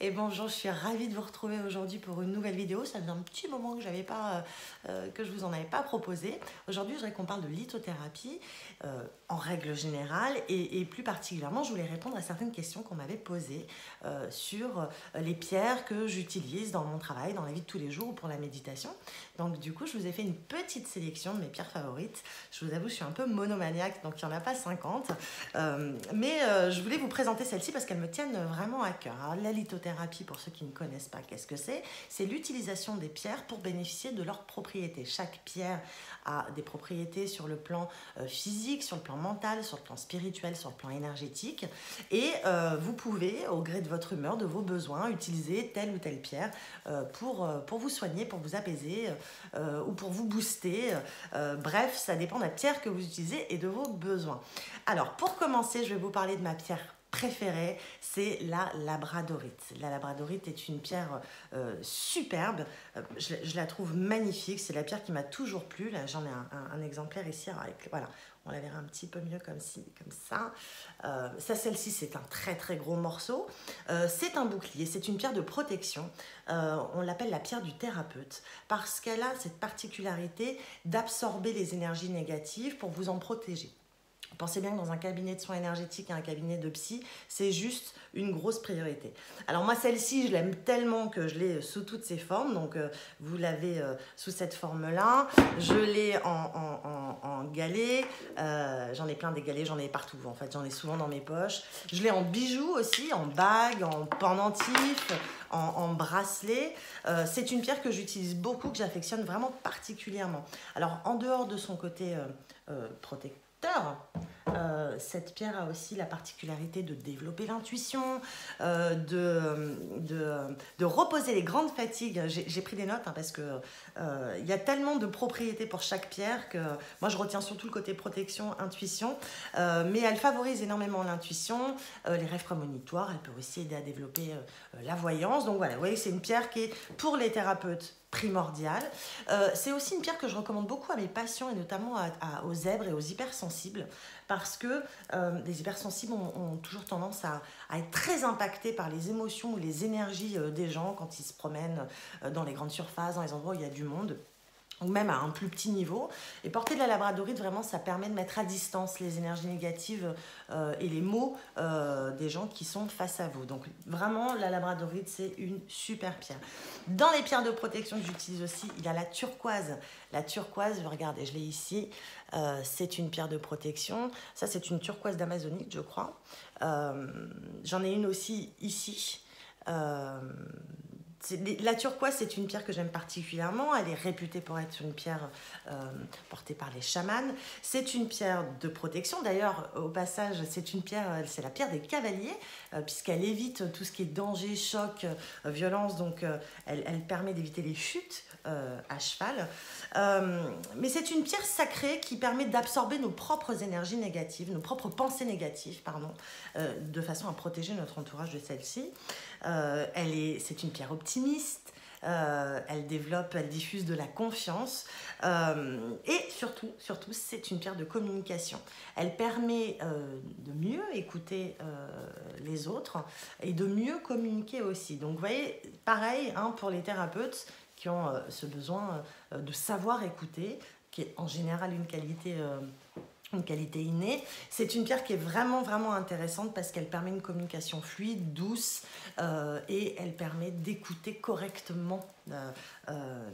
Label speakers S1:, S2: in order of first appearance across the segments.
S1: Et bonjour, je suis ravie de vous retrouver aujourd'hui pour une nouvelle vidéo. Ça faisait un petit moment que je vous en avais pas proposé. Aujourd'hui, je voudrais qu'on parle de lithothérapie en règle générale et plus particulièrement, je voulais répondre à certaines questions qu'on m'avait posées sur les pierres que j'utilise dans mon travail, dans la vie de tous les jours ou pour la méditation. Donc du coup, je vous ai fait une petite sélection de mes pierres favorites. Je vous avoue, je suis un peu monomaniaque, donc il n'y en a pas 50. Mais je voulais vous présenter celle-ci parce qu'elles me tiennent vraiment à cœur. Alors, la lithothérapie, pour ceux qui ne connaissent pas, qu'est-ce que c'est? C'est l'utilisation des pierres pour bénéficier de leurs propriétés. Chaque pierre a des propriétés sur le plan physique, sur le plan mental, sur le plan spirituel, sur le plan énergétique. Et vous pouvez, au gré de votre humeur, de vos besoins, utiliser telle ou telle pierre pour vous soigner, pour vous apaiser ou pour vous booster. Bref, ça dépend de la pierre que vous utilisez et de vos besoins. Alors, pour commencer, je vais vous parler de ma pierre préférée, c'est la labradorite. La labradorite est une pierre superbe, je la trouve magnifique, c'est la pierre qui m'a toujours plu. Là, j'en ai un exemplaire ici, avec, voilà, on la verra un petit peu mieux comme ça. Celle-ci, c'est un très très gros morceau. C'est un bouclier, c'est une pierre de protection. On l'appelle la pierre du thérapeute parce qu'elle a cette particularité d'absorber les énergies négatives pour vous en protéger. Pensez bien que dans un cabinet de soins énergétiques et un cabinet de psy, c'est juste une grosse priorité. Alors moi, celle-ci, je l'aime tellement que je l'ai sous toutes ses formes. Donc, vous l'avez sous cette forme-là. Je l'ai en galet. J'en ai plein des galets, j'en ai partout. En fait, j'en ai souvent dans mes poches. Je l'ai en bijoux aussi, en bague, en pendentif, en bracelet. C'est une pierre que j'utilise beaucoup, que j'affectionne vraiment particulièrement. Alors, en dehors de son côté protecteur, cette pierre a aussi la particularité de développer l'intuition, de reposer les grandes fatigues. J'ai pris des notes parce que il y a tellement de propriétés pour chaque pierre que moi je retiens surtout le côté protection, intuition, mais elle favorise énormément l'intuition, les rêves prémonitoires. Elle peut aussi aider à développer la voyance. Donc voilà, vous voyez, c'est une pierre qui est pour les thérapeutes primordiale. C'est aussi une pierre que je recommande beaucoup à mes patients et notamment aux zèbres et aux hypersensibles parce que les hypersensibles ont toujours tendance à être très impactés par les émotions ou les énergies des gens quand ils se promènent dans les grandes surfaces, dans les endroits où il y a du monde, ou même à un plus petit niveau. Et porter de la labradorite, vraiment, ça permet de mettre à distance les énergies négatives et les maux des gens qui sont face à vous. Donc vraiment, la labradorite, c'est une super pierre. Dans les pierres de protection que j'utilise aussi, il y a la turquoise. La turquoise, regardez, je l'ai ici, c'est une pierre de protection. Ça, c'est une turquoise d'Amazonite, je crois. J'en ai une aussi ici. La turquoise, c'est une pierre que j'aime particulièrement. Elle est réputée pour être une pierre portée par les chamans. C'est une pierre de protection. D'ailleurs, au passage, c'est la pierre des cavaliers, puisqu'elle évite tout ce qui est danger, choc, violence. Donc, elle permet d'éviter les chutes à cheval. Mais c'est une pierre sacrée qui permet d'absorber nos propres énergies négatives, nos propres pensées négatives, de façon à protéger notre entourage de celle-ci. C'est une pierre optimiste, elle diffuse de la confiance et surtout, c'est une pierre de communication. Elle permet de mieux écouter les autres et de mieux communiquer aussi. Donc vous voyez, pareil pour les thérapeutes qui ont ce besoin de savoir écouter, qui est en général une qualité innée. C'est une pierre qui est vraiment, vraiment intéressante parce qu'elle permet une communication fluide, douce et elle permet d'écouter correctement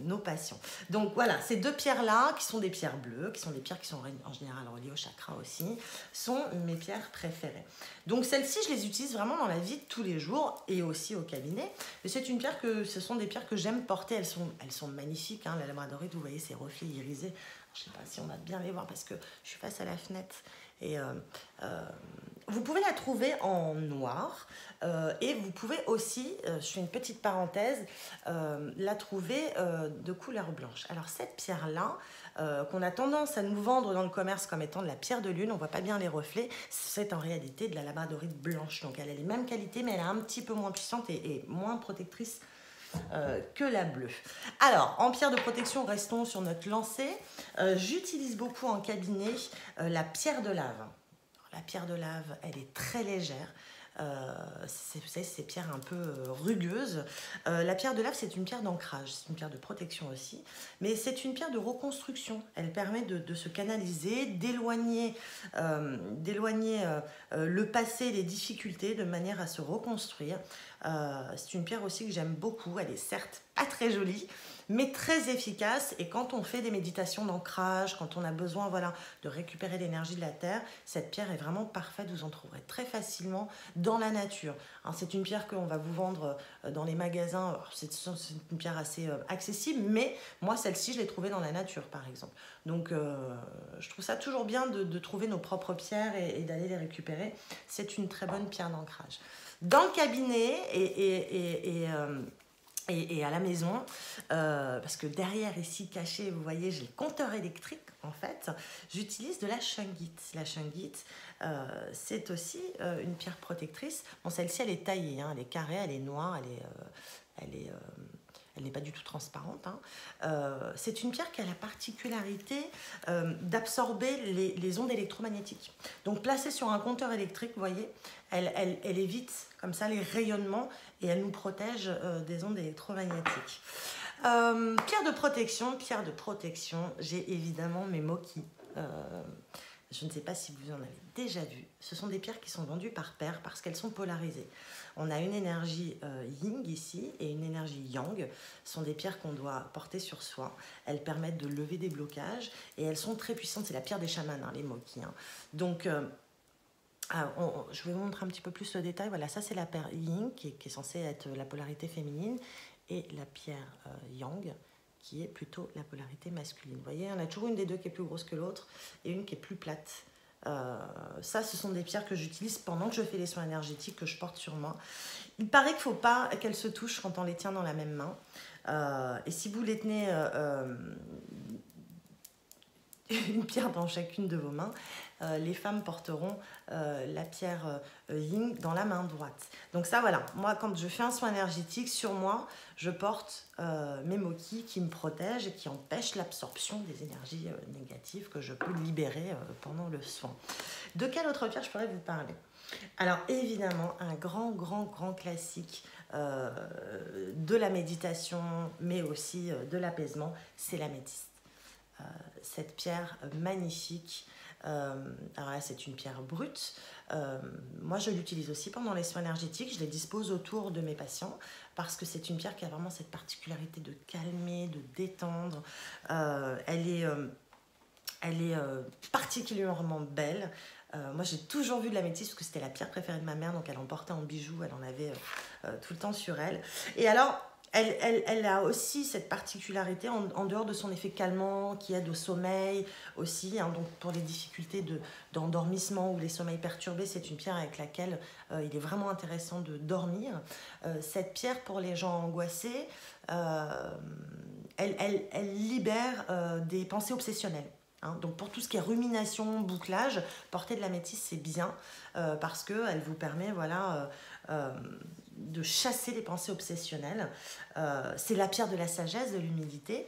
S1: nos patients. Donc voilà, ces deux pierres-là, qui sont des pierres bleues, qui sont des pierres qui sont en général reliées au chakra aussi, sont mes pierres préférées. Donc celles-ci, je les utilise vraiment dans la vie de tous les jours et aussi au cabinet. Et ce sont des pierres que j'aime porter. Elles sont magnifiques, la labradorite, vous voyez ces reflets irisés. Je ne sais pas si on va bien les voir parce que je suis face à la fenêtre. Et vous pouvez la trouver en noir et vous pouvez aussi, je fais une petite parenthèse, la trouver de couleur blanche. Alors cette pierre-là, qu'on a tendance à nous vendre dans le commerce comme étant de la pierre de lune, on ne voit pas bien les reflets, c'est en réalité de la labradorite blanche. Donc elle a les mêmes qualités mais elle est un petit peu moins puissante et moins protectrice que la bleue. Alors, en pierre de protection, restons sur notre lancée. J'utilise beaucoup en cabinet la pierre de lave. La pierre de lave, elle est très légère. Vous savez, ces pierres un peu rugueuses. La pierre de lave, c'est une pierre d'ancrage, c'est une pierre de protection aussi, mais c'est une pierre de reconstruction. Elle permet de se canaliser, d'éloigner le passé, les difficultés, de manière à se reconstruire. C'est une pierre aussi que j'aime beaucoup. Elle est certes pas très jolie, mais très efficace. Et quand on fait des méditations d'ancrage, quand on a besoin voilà, de récupérer l'énergie de la terre, cette pierre est vraiment parfaite. Vous en trouverez très facilement dans la nature. C'est une pierre qu'on va vous vendre dans les magasins. C'est une pierre assez accessible, mais moi, celle-ci, je l'ai trouvée dans la nature, par exemple. Donc, je trouve ça toujours bien de trouver nos propres pierres et d'aller les récupérer. C'est une très bonne pierre d'ancrage. Dans le cabinet et à la maison, parce que derrière ici caché, vous voyez, j'ai le compteur électrique en fait, j'utilise de la shungite. La shungite, c'est aussi une pierre protectrice. Bon, celle-ci, elle est taillée, hein, elle est carrée, elle est noire, elle n'est pas du tout transparente. C'est une pierre qui a la particularité d'absorber les ondes électromagnétiques. Donc placée sur un compteur électrique, vous voyez, elle évite comme ça les rayonnements et elle nous protège des ondes électromagnétiques. Pierre de protection, j'ai évidemment mes Moki. Je ne sais pas si vous en avez déjà vu. Ce sont des pierres qui sont vendues par paire parce qu'elles sont polarisées. On a une énergie yin ici et une énergie yang. Ce sont des pierres qu'on doit porter sur soi. Elles permettent de lever des blocages et elles sont très puissantes. C'est la pierre des chamans, hein, les Moki. Hein. Donc, je vais vous montrer un petit peu plus le détail. Voilà, ça c'est la pierre yin qui est censée être la polarité féminine et la pierre yang qui est plutôt la polarité masculine. Vous voyez, on a toujours une des deux qui est plus grosse que l'autre et une qui est plus plate. Ça, ce sont des pierres que j'utilise pendant que je fais les soins énergétiques que je porte sur moi. Il paraît qu'il ne faut pas qu'elles se touchent quand on les tient dans la même main. Et si vous les tenez une pierre dans chacune de vos mains, les femmes porteront la pierre yin dans la main droite. Donc ça, voilà, moi quand je fais un soin énergétique sur moi, je porte mes Moki qui me protègent et qui empêchent l'absorption des énergies négatives que je peux libérer pendant le soin. De quelle autre pierre je pourrais vous parler? Alors évidemment, un grand classique de la méditation, mais aussi de l'apaisement, c'est l'améthyste. Cette pierre magnifique, alors là c'est une pierre brute, moi je l'utilise aussi pendant les soins énergétiques, je les dispose autour de mes patients parce que c'est une pierre qui a vraiment cette particularité de calmer, de détendre. Elle est particulièrement belle. Moi j'ai toujours vu de l'améthyste parce que c'était la pierre préférée de ma mère, donc elle en portait en bijoux, elle en avait tout le temps sur elle. Et alors elle a aussi cette particularité en dehors de son effet calmant qui aide au sommeil aussi, hein, donc pour les difficultés d'endormissement ou les sommeils perturbés, c'est une pierre avec laquelle il est vraiment intéressant de dormir. Cette pierre pour les gens angoissés, elle libère des pensées obsessionnelles. Hein, donc pour tout ce qui est rumination, bouclage, porter de l'améthyste c'est bien parce qu'elle vous permet voilà, de chasser les pensées obsessionnelles. C'est la pierre de la sagesse, de l'humilité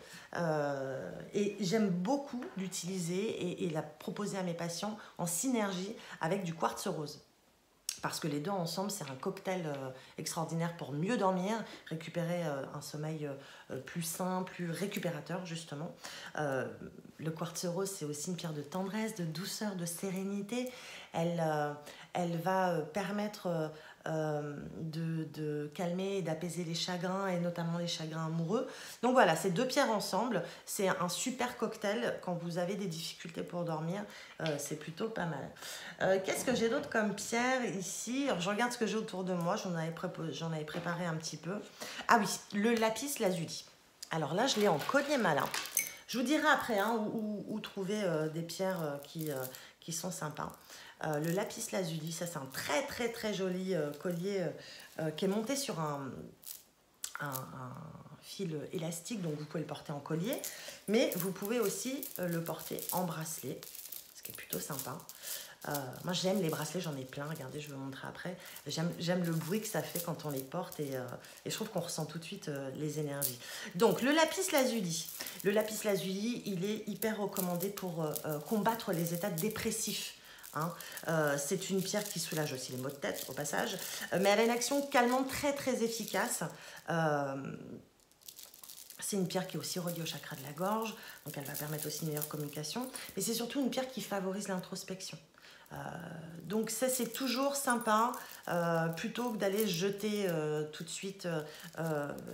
S1: et j'aime beaucoup l'utiliser et la proposer à mes patients en synergie avec du quartz rose. Parce que les deux ensemble, c'est un cocktail extraordinaire pour mieux dormir, récupérer un sommeil plus sain, plus récupérateur justement. Le quartz rose, c'est aussi une pierre de tendresse, de douceur, de sérénité. Elle va permettre de calmer et d'apaiser les chagrins, et notamment les chagrins amoureux. Donc voilà, ces deux pierres ensemble, c'est un super cocktail quand vous avez des difficultés pour dormir. C'est plutôt pas mal. Qu'est-ce que j'ai d'autre comme pierre ici? Alors, je regarde ce que j'ai autour de moi, j'en avais préparé un petit peu. Ah oui, le lapis lazuli. Alors là, je l'ai en collier malin. Je vous dirai après hein, où trouver des pierres qui sont sympas. Le lapis lazuli, ça c'est un très joli collier qui est monté sur un fil élastique, donc vous pouvez le porter en collier, mais vous pouvez aussi le porter en bracelet, ce qui est plutôt sympa. Moi j'aime les bracelets, j'en ai plein, regardez, je vais vous montrer après. J'aime le bruit que ça fait quand on les porte et je trouve qu'on ressent tout de suite les énergies. Donc le lapis lazuli, il est hyper recommandé pour combattre les états dépressifs. hein. C'est une pierre qui soulage aussi les maux de tête, au passage. Mais elle a une action calmante très, très efficace. C'est une pierre qui est aussi reliée au chakra de la gorge, donc elle va permettre aussi une meilleure communication. Mais c'est surtout une pierre qui favorise l'introspection. Donc ça c'est toujours sympa, plutôt que d'aller se jeter tout de suite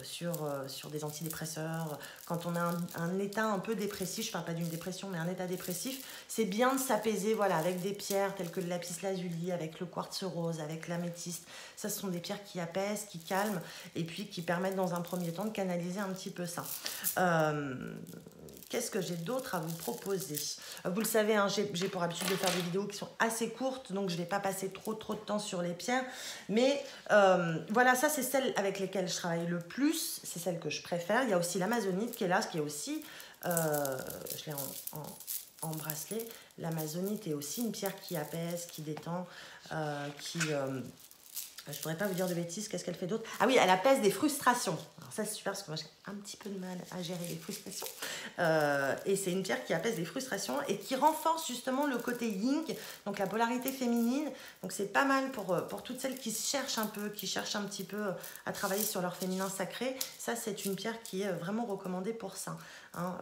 S1: sur des antidépresseurs. Quand on a un état un peu dépressif, je ne parle pas d'une dépression mais un état dépressif, c'est bien de s'apaiser voilà, avec des pierres telles que le lapis lazuli, avec le quartz rose, avec l'améthyste. Ça ce sont des pierres qui apaisent, qui calment et puis qui permettent dans un premier temps de canaliser un petit peu ça. Qu'est-ce que j'ai d'autre à vous proposer? Vous le savez, hein, j'ai pour habitude de faire des vidéos qui sont assez courtes, donc je ne vais pas passer trop de temps sur les pierres. Mais voilà, ça c'est celle avec lesquelles je travaille le plus, c'est celle que je préfère. Il y a aussi l'amazonite qui est là, qui est aussi, je l'ai en bracelet. L'amazonite est aussi une pierre qui apaise, qui détend, je ne pourrais pas vous dire de bêtises, qu'est-ce qu'elle fait d'autre? Ah oui, elle apaise des frustrations. Alors ça, c'est super parce que moi, j'ai un petit peu de mal à gérer les frustrations. Et c'est une pierre qui apaise les frustrations et qui renforce justement le côté yin, donc la polarité féminine. Donc c'est pas mal pour toutes celles qui cherchent un peu, qui cherchent un petit peu à travailler sur leur féminin sacré. Ça, c'est une pierre qui est vraiment recommandée pour ça. Hein,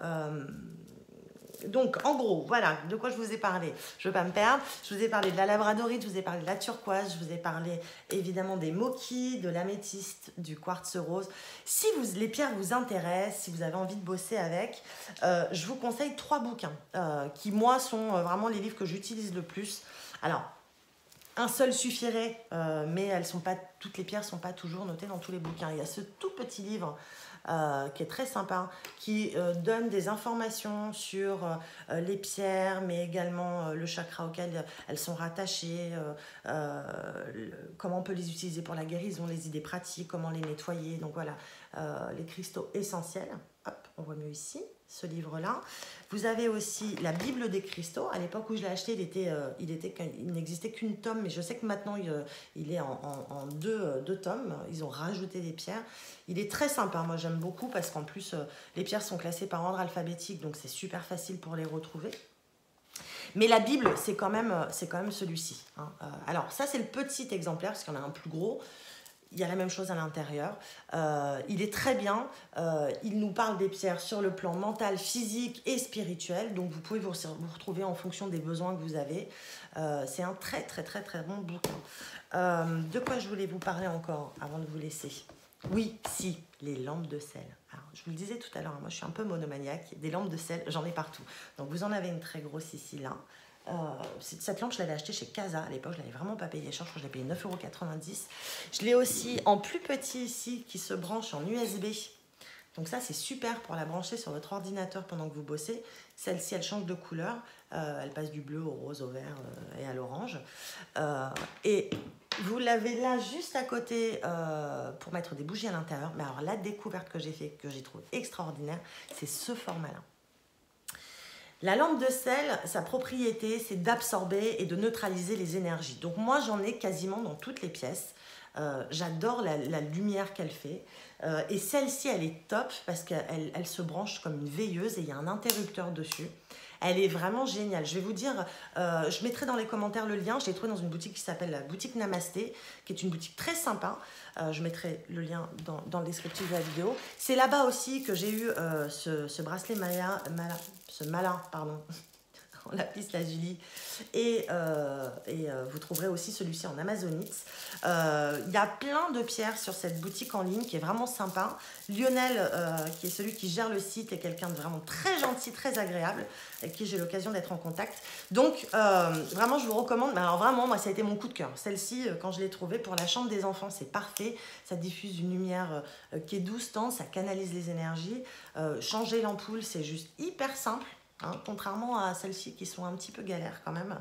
S1: donc, en gros, voilà de quoi je vous ai parlé. Je ne veux pas me perdre. Je vous ai parlé de la labradorite, je vous ai parlé de la turquoise, je vous ai parlé évidemment des moquis, de l'améthyste, du quartz rose. Si les pierres vous intéressent, si vous avez envie de bosser avec, je vous conseille 3 bouquins qui, moi, sont vraiment les livres que j'utilise le plus. Alors, un seul suffirait, mais toutes les pierres ne sont pas toujours notées dans tous les bouquins. Il y a ce tout petit livre qui est très sympa, qui donne des informations sur les pierres, mais également le chakra auquel elles sont rattachées, comment on peut les utiliser pour la guérison, les idées pratiques, comment les nettoyer. Donc voilà, les cristaux essentiels. Hop, on voit mieux ici, ce livre-là. Vous avez aussi la Bible des cristaux. À l'époque où je l'ai acheté, il n'existait qu'une tome, mais je sais que maintenant il est en deux tomes. Ils ont rajouté des pierres. Il est très sympa, moi j'aime beaucoup parce qu'en plus les pierres sont classées par ordre alphabétique, donc c'est super facile pour les retrouver. Mais la Bible, c'est quand même celui-ci. Hein. Alors ça c'est le petit exemplaire, parce qu'il y en a un plus gros. Il y a la même chose à l'intérieur. Il est très bien. Il nous parle des pierres sur le plan mental, physique et spirituel. Donc, vous pouvez vous retrouver en fonction des besoins que vous avez. C'est un très, très, très, très bon bouquin. De quoi je voulais vous parler encore avant de vous laisser? Oui, si, les lampes de sel. Alors, je vous le disais tout à l'heure, moi, je suis un peu monomaniaque. Des lampes de sel, j'en ai partout. Donc, vous en avez une très grosse ici, là. Cette lampe, je l'avais achetée chez Casa à l'époque, je ne l'avais vraiment pas payée cher, je crois que je l'ai payé 9,90 €. Je l'ai aussi en plus petit ici qui se branche en USB. Donc ça, c'est super pour la brancher sur votre ordinateur pendant que vous bossez. Celle-ci, elle change de couleur. Elle passe du bleu au rose, au vert et à l'orange. Et vous l'avez là juste à côté pour mettre des bougies à l'intérieur. Mais alors la découverte que j'ai faite, que j'ai trouvée extraordinaire, c'est ce format-là. La lampe de sel, sa propriété, c'est d'absorber et de neutraliser les énergies. Donc moi, j'en ai quasiment dans toutes les pièces. J'adore la lumière qu'elle fait. Et celle-ci, elle est top parce qu'elle se branche comme une veilleuse et il y a un interrupteur dessus. Elle est vraiment géniale. Je vais vous dire, je mettrai dans les commentaires le lien. Je l'ai trouvé dans une boutique qui s'appelle la boutique Namasté, qui est une boutique très sympa. Je mettrai le lien dans le descriptif de la vidéo. C'est là-bas aussi que j'ai eu ce bracelet malin, pardon, en lapis lazuli. Et vous trouverez aussi celui-ci en amazonite. Il y a plein de pierres sur cette boutique en ligne qui est vraiment sympa. Lionel, qui est celui qui gère le site, est quelqu'un de vraiment très gentil, très agréable, avec qui j'ai l'occasion d'être en contact. Donc, vraiment, je vous recommande. Mais alors vraiment, moi, ça a été mon coup de cœur. Celle-ci, quand je l'ai trouvée pour la chambre des enfants, c'est parfait. Ça diffuse une lumière qui est douce, tendre, ça canalise les énergies. Changer l'ampoule, c'est juste hyper simple. Hein, contrairement à celles-ci qui sont un petit peu galères quand même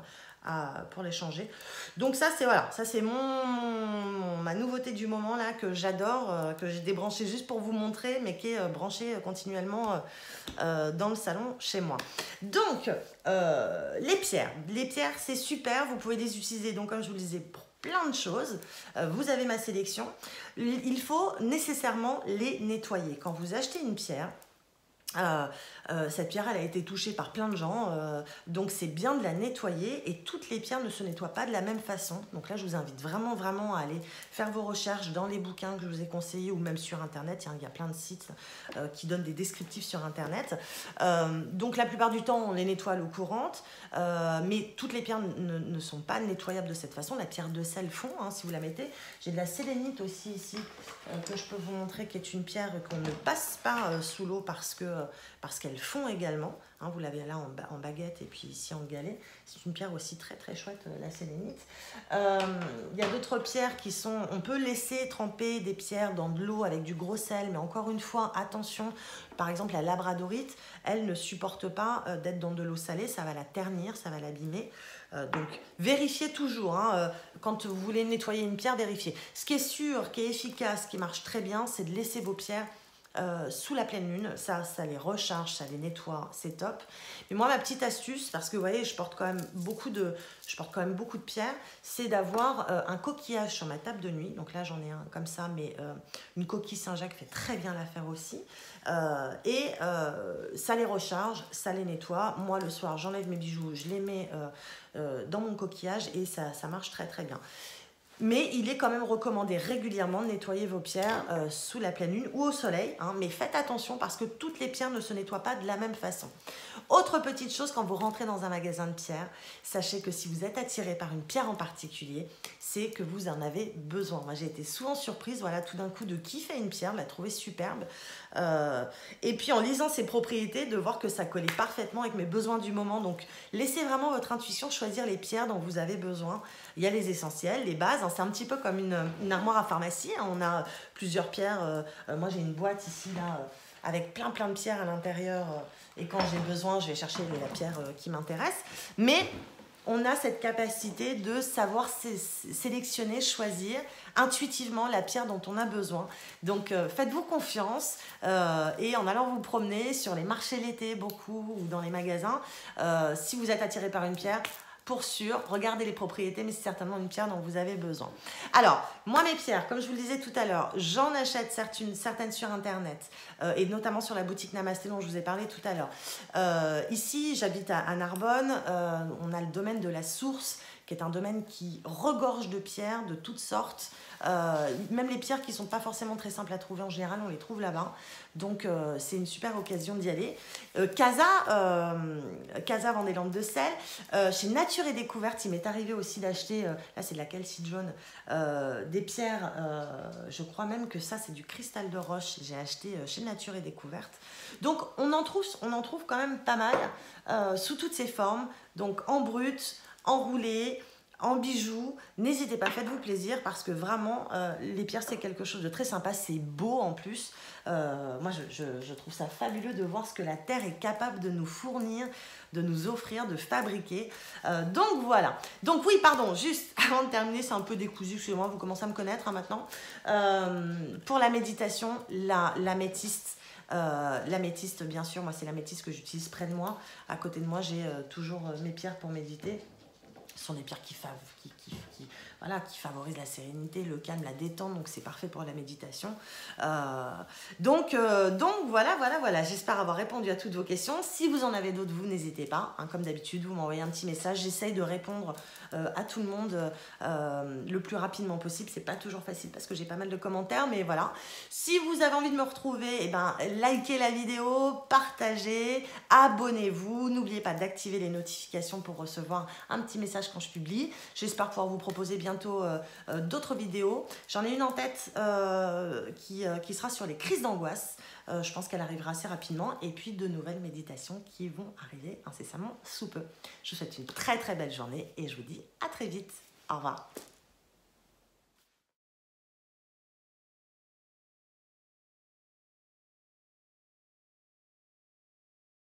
S1: pour les changer. Donc ça c'est voilà, ça c'est ma nouveauté du moment là que j'adore, que j'ai débranché juste pour vous montrer, mais qui est branchée continuellement dans le salon chez moi. Donc les pierres c'est super, vous pouvez les utiliser donc comme je vous le disais pour plein de choses. Vous avez ma sélection. Il faut nécessairement les nettoyer. Quand vous achetez une pierre, Cette pierre, elle a été touchée par plein de gens, donc c'est bien de la nettoyer et toutes les pierres ne se nettoient pas de la même façon. Donc là, je vous invite vraiment, vraiment à aller faire vos recherches dans les bouquins que je vous ai conseillés ou même sur Internet. Il y a plein de sites qui donnent des descriptifs sur Internet. Donc la plupart du temps, on les nettoie à l'eau courante, mais toutes les pierres ne sont pas nettoyables de cette façon. La pierre de sel fond, hein, si vous la mettez. J'ai de la sélénite aussi ici, que je peux vous montrer, qui est une pierre qu'on ne passe pas sous l'eau parce qu'elle fond également, hein, vous l'avez là en baguette et puis ici en galet. C'est une pierre aussi très très chouette, la sélénite. Il y a d'autres pierres qui sont, on peut laisser tremper des pierres dans de l'eau avec du gros sel, mais encore une fois, attention, par exemple la labradorite, elle ne supporte pas d'être dans de l'eau salée, ça va la ternir, ça va l'abîmer. Donc vérifiez toujours, hein, quand vous voulez nettoyer une pierre, vérifiez. Ce qui est sûr, qui est efficace, qui marche très bien, c'est de laisser vos pierres sous la pleine lune, ça les recharge, ça les nettoie, c'est top. Mais moi, ma petite astuce, parce que vous voyez, je porte quand même beaucoup de pierres, c'est d'avoir un coquillage sur ma table de nuit. Donc là, j'en ai un comme ça, mais une coquille Saint-Jacques fait très bien l'affaire aussi. Ça les recharge, ça les nettoie. Moi, le soir, j'enlève mes bijoux, je les mets dans mon coquillage et ça marche très très bien. Mais il est quand même recommandé régulièrement de nettoyer vos pierres sous la pleine lune ou au soleil. Hein, mais faites attention parce que toutes les pierres ne se nettoient pas de la même façon. Autre petite chose, quand vous rentrez dans un magasin de pierres, sachez que si vous êtes attiré par une pierre en particulier, c'est que vous en avez besoin. Moi, j'ai été souvent surprise, voilà, tout d'un coup, de kiffer une pierre, de la trouver superbe. Et puis, en lisant ses propriétés, de voir que ça collait parfaitement avec mes besoins du moment. Donc, laissez vraiment votre intuition choisir les pierres dont vous avez besoin. Il y a les essentiels, les bases. Hein, c'est un petit peu comme une armoire à pharmacie. Hein, on a plusieurs pierres. Moi, j'ai une boîte ici, là, avec plein de pierres à l'intérieur. Et quand j'ai besoin, je vais chercher la pierre qui m'intéresse. Mais on a cette capacité de savoir sélectionner, choisir intuitivement la pierre dont on a besoin. Donc faites-vous confiance et en allant vous promener sur les marchés l'été beaucoup ou dans les magasins, si vous êtes attiré par une pierre, pour sûr, regardez les propriétés, mais c'est certainement une pierre dont vous avez besoin. Alors, moi, mes pierres, comme je vous le disais tout à l'heure, j'en achète certaines sur Internet, et notamment sur la boutique Namasté dont je vous ai parlé tout à l'heure. Ici, j'habite à Narbonne, on a le domaine de la Source, qui est un domaine qui regorge de pierres de toutes sortes. Même les pierres qui ne sont pas forcément très simples à trouver en général, on les trouve là-bas. Donc, c'est une super occasion d'y aller. Casa vend des lampes de sel. Chez Nature et Découverte, il m'est arrivé aussi d'acheter, là c'est de la calcite jaune, des pierres, je crois même que ça c'est du cristal de roche. J'ai acheté chez Nature et Découverte. Donc, on en trouve quand même pas mal, sous toutes ses formes. Donc, en brut, enroulé, en bijoux. N'hésitez pas, faites-vous plaisir parce que vraiment, les pierres, c'est quelque chose de très sympa. C'est beau en plus. Moi, je trouve ça fabuleux de voir ce que la Terre est capable de nous fournir, de nous offrir, de fabriquer. Donc, voilà. Donc, oui, pardon, juste avant de terminer, c'est un peu décousu, excusez-moi, vous commencez à me connaître hein, maintenant. Pour la méditation, l'améthyste. L'améthyste, bien sûr, moi, c'est l'améthyste que j'utilise près de moi. À côté de moi, j'ai toujours mes pierres pour méditer. Ce sont des pierres qui favorisent la sérénité, le calme, la détente, donc c'est parfait pour la méditation. Donc voilà. J'espère avoir répondu à toutes vos questions. Si vous en avez d'autres, vous n'hésitez pas. Hein, comme d'habitude, vous m'envoyez un petit message. J'essaye de répondre à tout le monde le plus rapidement possible. C'est pas toujours facile parce que j'ai pas mal de commentaires, mais voilà. Si vous avez envie de me retrouver, likez la vidéo, partagez, abonnez-vous. N'oubliez pas d'activer les notifications pour recevoir un petit message quand je publie. J'espère pouvoir vous proposer bientôt d'autres vidéos. J'en ai une en tête qui sera sur les crises d'angoisse. Je pense qu'elle arrivera assez rapidement. Et puis de nouvelles méditations qui vont arriver incessamment sous peu. Je vous souhaite une très très belle journée et je vous dis à très vite. Au revoir.